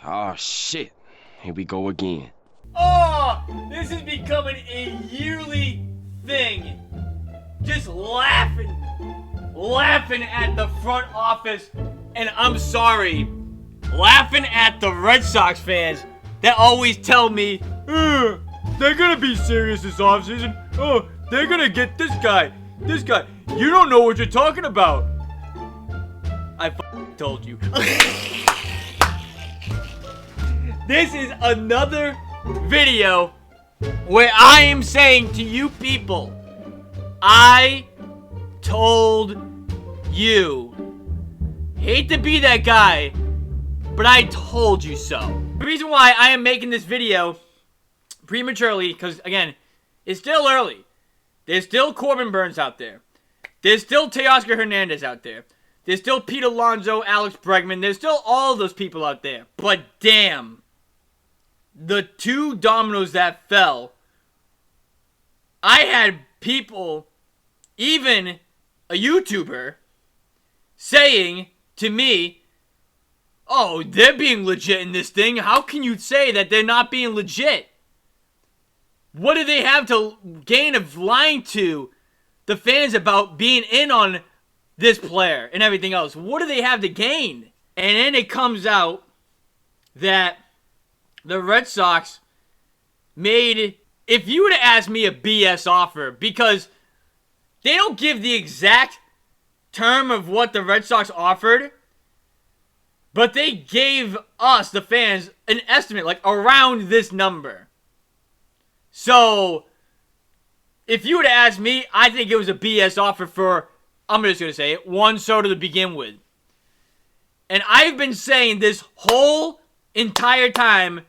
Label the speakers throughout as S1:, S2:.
S1: Oh shit. Here we go again.
S2: Oh, this is becoming a yearly thing. Just laughing at the front office. And I'm sorry, laughing at the Red Sox fans that always tell me, they're gonna be serious this offseason. Oh, they're gonna get this guy. You don't know what you're talking about. I told you. This is another video where I am saying to you people, I told you. Hate to be that guy, but I told you so. The reason why I am making this video prematurely, because again, it's still early. There's still Corbin Burns out there. There's still Teoscar Hernandez out there. There's still Pete Alonso, Alex Bregman. There's still all those people out there. But damn, the two dominoes that fell, I had people, even a YouTuber, saying to me, oh, they're being legit in this thing. How can you say that they're not being legit? What do they have to gain of lying to the fans about being in on this player and everything else? What do they have to gain? And then it comes out that the Red Sox made, if you would have asked me, a BS offer, because they don't give the exact term of what the Red Sox offered, but they gave us, the fans, an estimate, like around this number. So, if you would have asked me, I think it was a BS offer for, I'm just going to say it, Juan Soto to begin with. And I've been saying this whole entire time,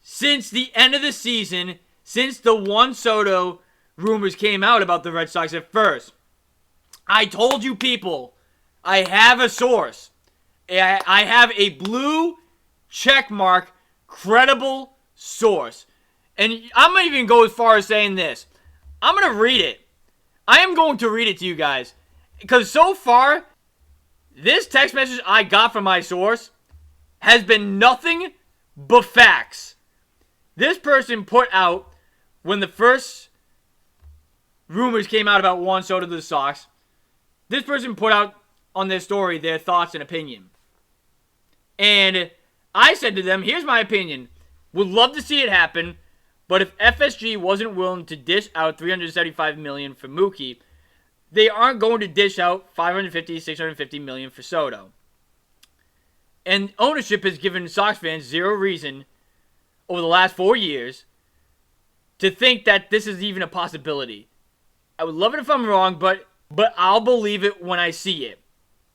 S2: since the end of the season, since the Juan Soto rumors came out about the Red Sox at first, I told you people, I have a source. I have a blue check mark, credible source. And I'm going to even go as far as saying this. I'm going to read it. I am going to read it to you guys. Because so far, this text message I got from my source has been nothing but facts. This person put out, when the first rumors came out about Juan Soto to the Sox, this person put out on their story their thoughts and opinion. And I said to them, here's my opinion. Would love to see it happen, but if FSG wasn't willing to dish out $375 million for Mookie, they aren't going to dish out $550, $650 million for Soto. And ownership has given Sox fans zero reason over the last 4 years to think that this is even a possibility. I would love it if I'm wrong, but I'll believe it when I see it.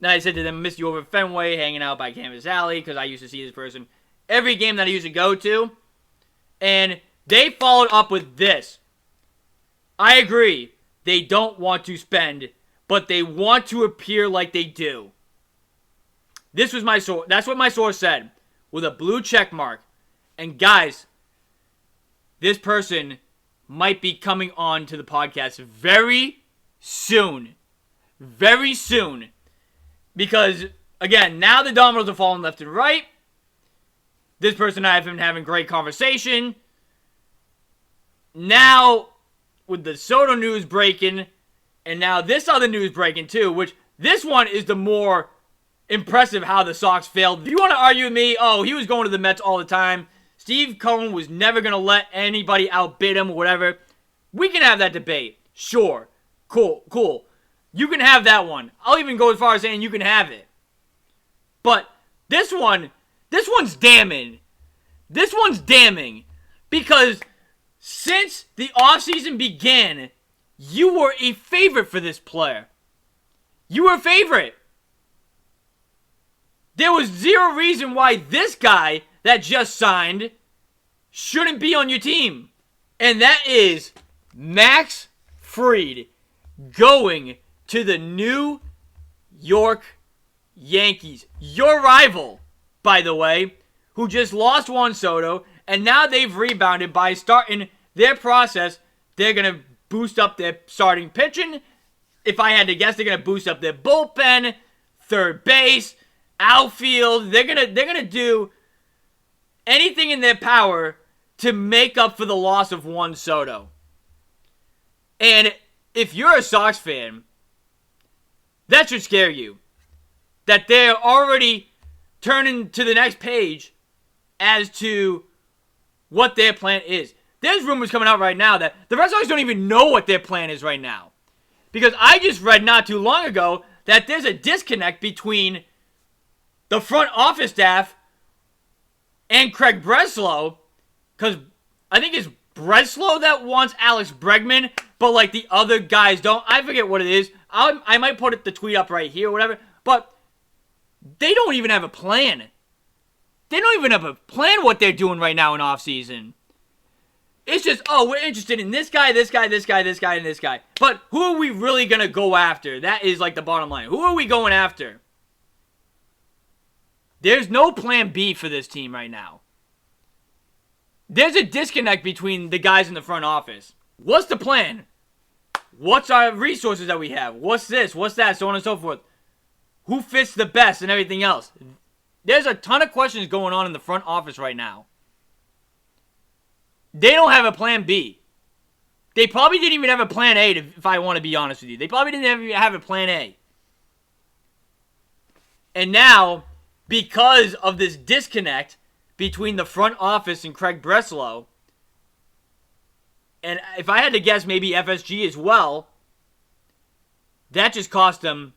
S2: Now, I said to them, I miss you over at Fenway, hanging out by Canvas Alley, because I used to see this person every game that I used to go to. And they followed up with this. I agree. They don't want to spend, but they want to appear like they do. This was my source. That's what my source said, with a blue check mark. And guys, this person might be coming on to the podcast very soon. Very soon. Because, again, now the dominoes are falling left and right. This person and I have been having great conversation. Now, with the Soto news breaking, and now this other news breaking too, which this one is the more impressive how the Sox failed. If you want to argue with me, oh, he was going to the Mets all the time. Steve Cohen was never going to let anybody outbid him or whatever. We can have that debate. Sure. Cool. You can have that one. I'll even go as far as saying you can have it. But this one's damning. This one's damning. Because since the offseason began, you were a favorite for this player. You were a favorite. There was zero reason why this guy that just signed shouldn't be on your team. And that is Max Fried going to the New York Yankees. Your rival, by the way, who just lost Juan Soto, and now they've rebounded by starting their process. They're going to boost up their starting pitching. If I had to guess, they're going to boost up their bullpen, third base, outfield. They're gonna do anything in their power to make up for the loss of Juan Soto. And if you're a Sox fan, that should scare you. That they're already turning to the next page as to what their plan is. There's rumors coming out right now that the Red Sox don't even know what their plan is right now. Because I just read not too long ago that there's a disconnect between the front office staff and Craig Breslow. Because I think it's Breslow that wants Alex Bregman, but like the other guys don't. I forget what it is. I might put the tweet up right here or whatever. But they don't even have a plan. They don't even have a plan what they're doing right now in offseason. It's just, oh, we're interested in this guy, this guy, this guy, this guy, and this guy. But who are we really going to go after? That is like the bottom line. Who are we going after? There's no plan B for this team right now. There's a disconnect between the guys in the front office. What's the plan? What's our resources that we have? What's this? What's that? So on and so forth. Who fits the best and everything else? There's a ton of questions going on in the front office right now. They don't have a plan B. They probably didn't even have a plan A, if I want to be honest with you. They probably didn't even have a plan A. And now, because of this disconnect between the front office and Craig Breslow, and if I had to guess, maybe FSG as well, that just cost them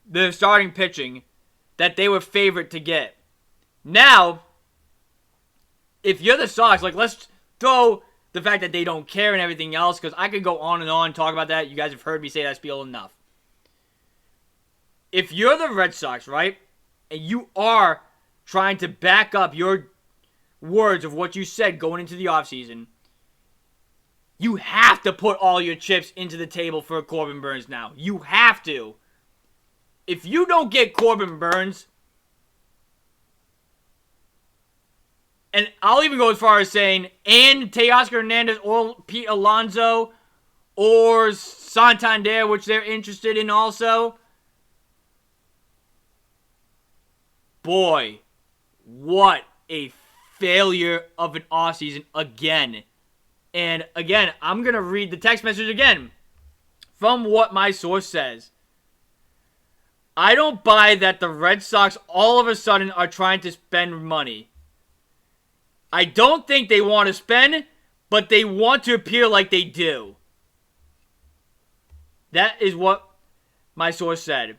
S2: the starting pitching that they were favored to get. Now, if you're the Sox, like, let's throw the fact that they don't care and everything else, because I could go on and on and talk about that. You guys have heard me say that spiel enough. If you're the Red Sox, right, and you are trying to back up your words of what you said going into the offseason, you have to put all your chips into the table for Corbin Burnes now. You have to. If you don't get Corbin Burnes, and I'll even go as far as saying, and Teoscar Hernandez or Pete Alonso or Santander, which they're interested in also, boy, what a failure of an offseason again. And again, I'm going to read the text message again from what my source says. I don't buy that the Red Sox all of a sudden are trying to spend money. I don't think they want to spend, but they want to appear like they do. That is what my source said.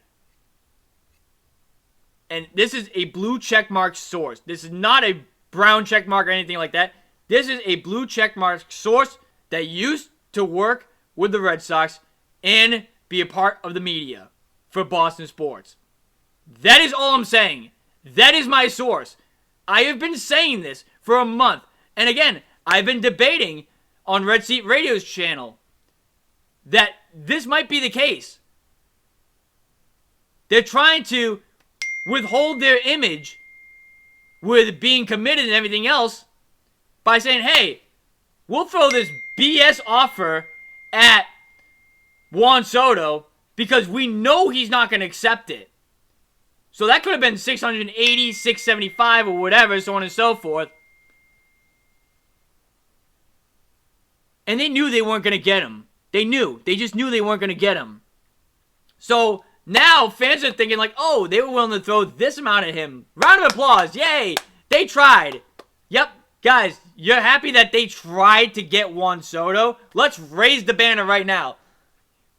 S2: And this is a blue checkmark source. This is not a brown checkmark or anything like that. This is a blue checkmark source that used to work with the Red Sox and be a part of the media for Boston sports. That is all I'm saying. That is my source. I have been saying this for a month. And again, I've been debating on Red Seat Radio's channel that this might be the case. They're trying to withhold their image with being committed and everything else by saying, hey, we'll throw this BS offer at Juan Soto because we know he's not going to accept it. So that could have been 680, 675 or whatever, so on and so forth. And they knew they weren't going to get him. They knew. They just knew they weren't going to get him. So now fans are thinking like, oh, they were willing to throw this amount at him. Round of applause. Yay. They tried. Yep. Guys, you're happy that they tried to get Juan Soto? Let's raise the banner right now.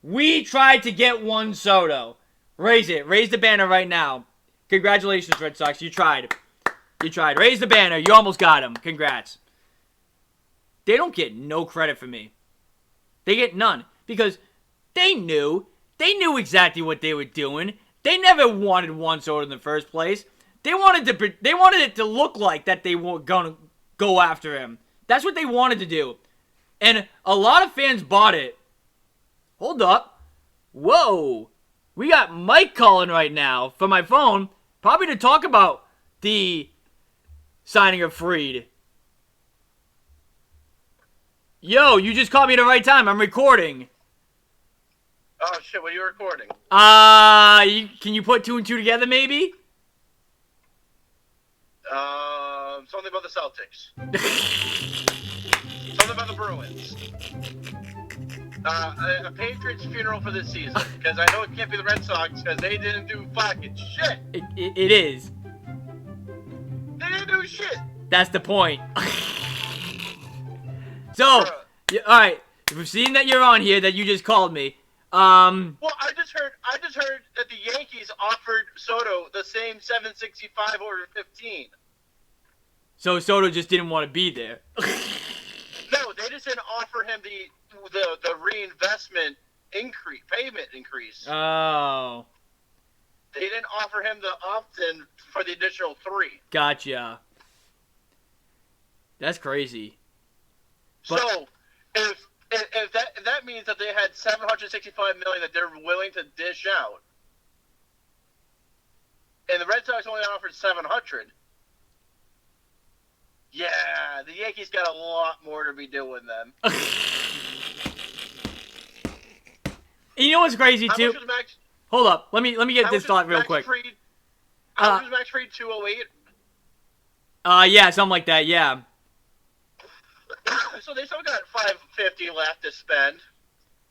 S2: We tried to get Juan Soto. Raise it. Raise the banner right now. Congratulations, Red Sox. You tried. You tried. Raise the banner. You almost got him. Congrats. They don't get no credit for me. They get none. Because they knew. They knew exactly what they were doing. They never wanted Juan Soto in the first place. They wanted it to look like that they were going to go after him. That's what they wanted to do. And a lot of fans bought it. Hold up. Whoa. We got Mike calling right now from my phone, probably to talk about the signing of Fried. Yo, you just caught me at the right time. I'm recording.
S3: Oh shit, what are you recording?
S2: Can you put two and two together maybe?
S3: Something about the Celtics. Something about the Bruins. A Patriots funeral for this season. Because I know it can't be the Red Sox because they didn't do fucking shit.
S2: It is.
S3: They didn't do shit.
S2: That's the point. So, yeah, all right. We've seen that you're on here. That you just called me.
S3: Well, I just heard that the Yankees offered Soto the same 765 over 15.
S2: So Soto just didn't want to be there.
S3: No, they just didn't offer him the reinvestment payment increase.
S2: Oh.
S3: They didn't offer him the opt-in for the additional 3.
S2: Gotcha. That's crazy. But,
S3: so, if that means that they had $765 million that they're willing to dish out, and the Red Sox only offered $700, yeah, the Yankees got a lot more to be doing then.
S2: You know what's crazy
S3: How
S2: too?
S3: much was Max?
S2: Hold up, let me get this thought real quick.
S3: How much was Max Fried? 208.
S2: Yeah, something like that. Yeah.
S3: So they still got $550 left to spend.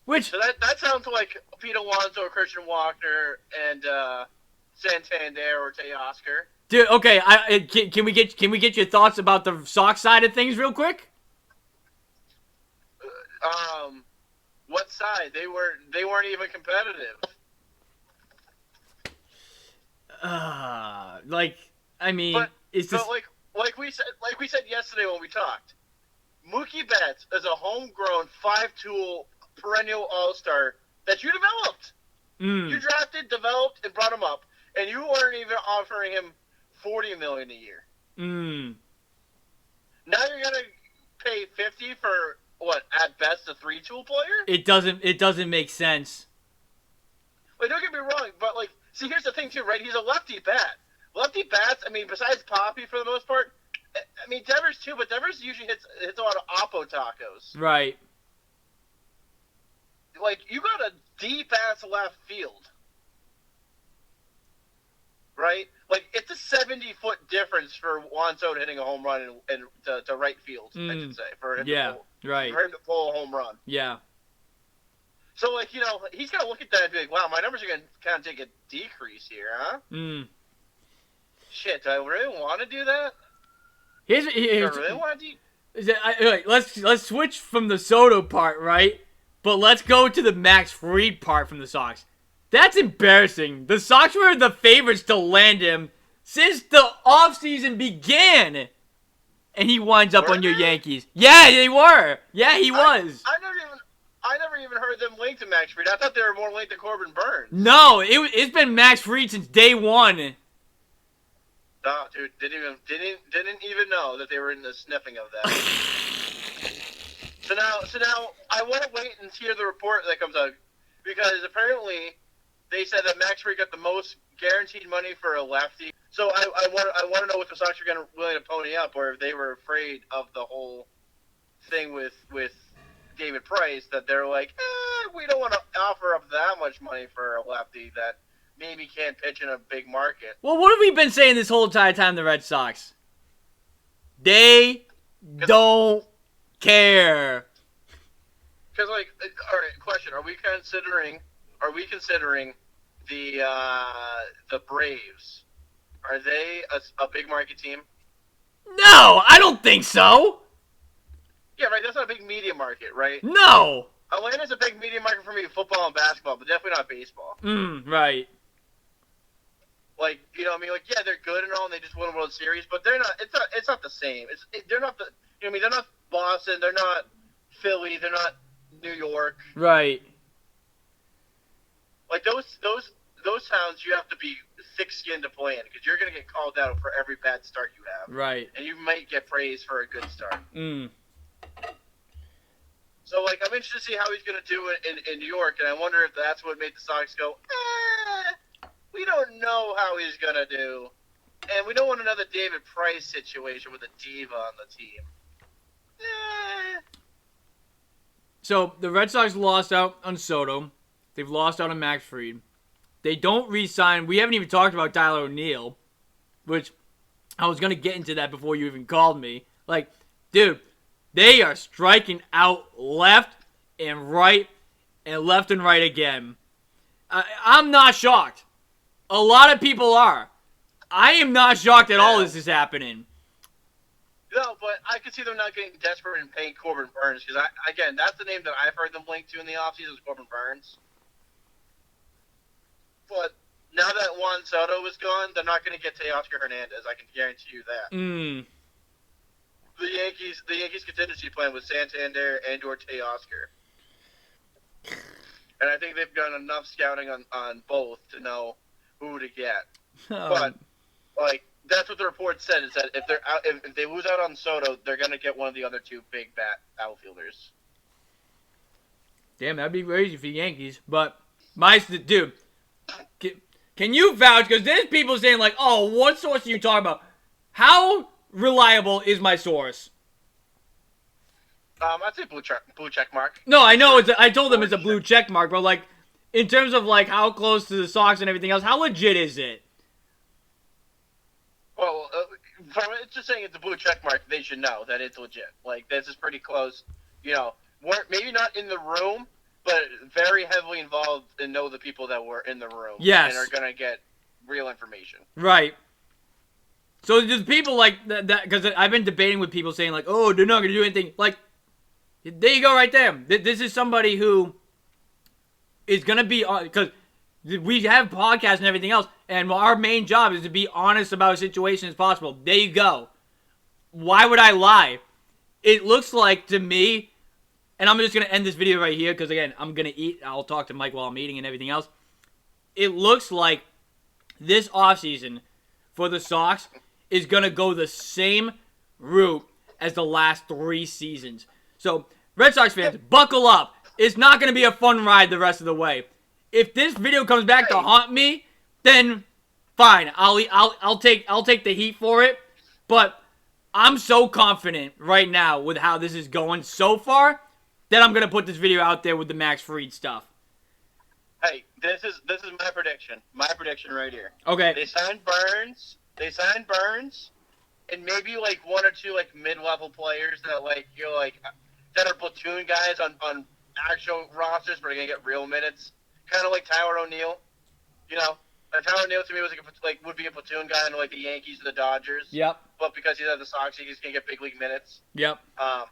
S2: Which
S3: so that sounds like Pete Alonso, Christian Walker, and Santander or Teoscar.
S2: Dude, okay. Can we get your thoughts about the Sox side of things real quick?
S3: What side? They weren't even competitive.
S2: It's just
S3: like we said yesterday when we talked. Mookie Betts is a homegrown 5-tool perennial all-star that you developed. You drafted, developed, and brought him up, and you weren't even offering him $40 million a year. Now you're gonna pay $50 for what? At best, a 3-tool player?
S2: It doesn't make sense.
S3: Like, don't get me wrong, but see, here's the thing too, right? He's a lefty bat. Lefty bats. I mean, besides Poppy for the most part. I mean, Devers too, but Devers usually hits a lot of oppo tacos.
S2: Right.
S3: Like, you got a deep-ass left field. Right? Like, it's a 70-foot difference for Juan Soto hitting a home run and to right field, I should say. For him to pull a home run.
S2: Yeah.
S3: So, he's got to look at that and be like, wow, my numbers are going to kind of take a decrease here, huh? Shit, do I really want to do that?
S2: Let's switch from the Soto part, right? But let's go to the Max Fried part from the Sox. That's embarrassing. The Sox were the favorites to land him since the offseason began. And he winds up on your Yankees. Yeah, they were. Yeah, he was.
S3: I never even heard them linked to Max Fried. I thought they were more linked to Corbin Burns.
S2: No, it's been Max Fried since day one.
S3: No, dude, didn't even know that they were in the sniffing of that. So now, I want to wait and hear the report that comes out, because apparently they said that Max Fried got the most guaranteed money for a lefty. So I want to know if the Sox are willing to pony up, or if they were afraid of the whole thing with David Price, that they're like, we don't want to offer up that much money for a lefty that maybe can't pitch in a big market.
S2: Well, what have we been saying this whole entire time, the Red Sox? They don't care.
S3: Because, all right, question: Are we considering the Braves? Are they a big market team?
S2: No, I don't think so.
S3: Yeah, right. That's not a big media market, right?
S2: No.
S3: Atlanta's a big media market for me, football and basketball, but definitely not baseball.
S2: Right.
S3: Yeah, they're good and all, and they just won a World Series, but they're not. It's not the same. They're not they're not Boston. They're not Philly. They're not New York.
S2: Right.
S3: Like those towns, you have to be thick-skinned to play in, because you're gonna get called out for every bad start you have.
S2: Right.
S3: And you might get praised for a good start. So, I'm interested to see how he's gonna do it in New York, and I wonder if that's what made the Sox go, we don't know how he's going to do. And we don't want another David Price situation with a diva on the team.
S2: So, the Red Sox lost out on Soto. They've lost out on Max Fried. They don't re-sign. We haven't even talked about Tyler O'Neill, which I was going to get into that before you even called me. Like, dude, they are striking out left and right and left and right again. I'm not shocked. A lot of people are. I am not shocked at all this is happening.
S3: No, but I could see them not getting desperate and paying Corbin Burns because, again, that's the name that I've heard them linked to in the offseason is Corbin Burns. But now that Juan Soto is gone, they're not going to get Teoscar Hernandez. I can guarantee you that. The Yankees contingency plan was Santander and/or Teoscar. And I think they've done enough scouting on both to know who to get. But, like, that's what the report said, is that if they lose out on Soto, they're going to get one of the other two big bat outfielders.
S2: Damn, that'd be crazy for the Yankees. But, dude, can you vouch? Because there's people saying, like, oh, what source are you talking about? How reliable is my source?
S3: I'd say blue check mark.
S2: No, I know. I told them it's a blue check mark, but, like, in terms of, like, how close to the Sox and everything else, how legit is it?
S3: Well, it's just saying it's a blue check mark. They should know that it's legit. Like, this is pretty close. You know, maybe not in the room, but very heavily involved and know the people that were in the room.
S2: Yes.
S3: And are going to get real information.
S2: Right. So there's people like that, because I've been debating with people saying, like, oh, they're not going to do anything. Like, there you go right there. This is somebody who is going to be, because we have podcasts and everything else, and our main job is to be honest about a situation as possible. There you go. Why would I lie? It looks like, to me, and I'm just going to end this video right here, because, again, I'm going to eat. I'll talk to Mike while I'm eating and everything else. It looks like this offseason for the Sox is going to go the same route as the last 3 seasons. So, Red Sox fans, buckle up. It's not going to be a fun ride the rest of the way. If this video comes back to haunt me, then fine. I'll take the heat for it. But I'm so confident right now with how this is going so far that I'm going to put this video out there with the Max Fried stuff.
S3: Hey, this is my prediction. My prediction right here.
S2: Okay.
S3: They signed Burns, and maybe like 1 or 2 like mid-level players that that are platoon guys on actual rosters, but are gonna get real minutes. Kind of like Tyler O'Neill. You know, Tyler O'Neill to me was would be a platoon guy in like the Yankees or the Dodgers.
S2: Yep.
S3: But because he's at the Sox, he's gonna get big league minutes.
S2: Yep.
S3: I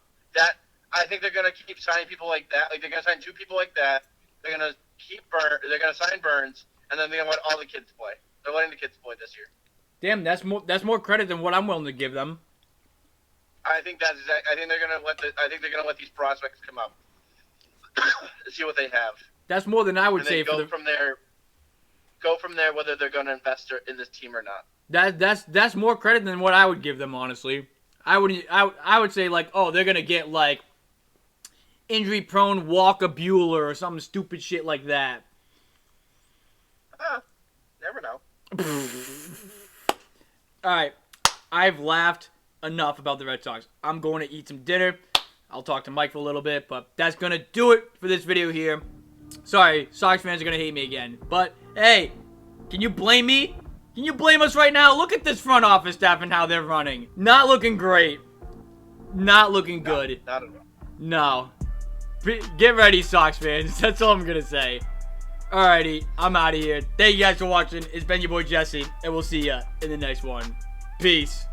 S3: think they're gonna keep signing people like that. Like they're gonna sign 2 people like that. They're gonna sign Burns, and then they're gonna let all the kids play. They're letting the kids play this year.
S2: Damn, that's more credit than what I'm willing to give them.
S3: I think that's exactly. I think they're gonna let these prospects come up, see what they have.
S2: That's more than I would say
S3: go from there whether they're gonna invest in this team or not.
S2: That's more credit than what I would give them, honestly. I would say like, oh, they're gonna get like injury-prone Walker Buehler or some stupid shit like that.
S3: Never know.
S2: Alright, I've laughed enough about the Red Sox. I'm going to eat some dinner. I'll talk to Mike for a little bit, but that's going to do it for this video here. Sorry, Sox fans are going to hate me again. But, hey, can you blame me? Can you blame us right now? Look at this front office staff and how they're running. Not looking great. Not looking good.
S3: Not at all.
S2: No. Get ready, Sox fans. That's all I'm going to say. Alrighty, I'm out of here. Thank you guys for watching. It's been your boy Jesse, and we'll see ya in the next one. Peace.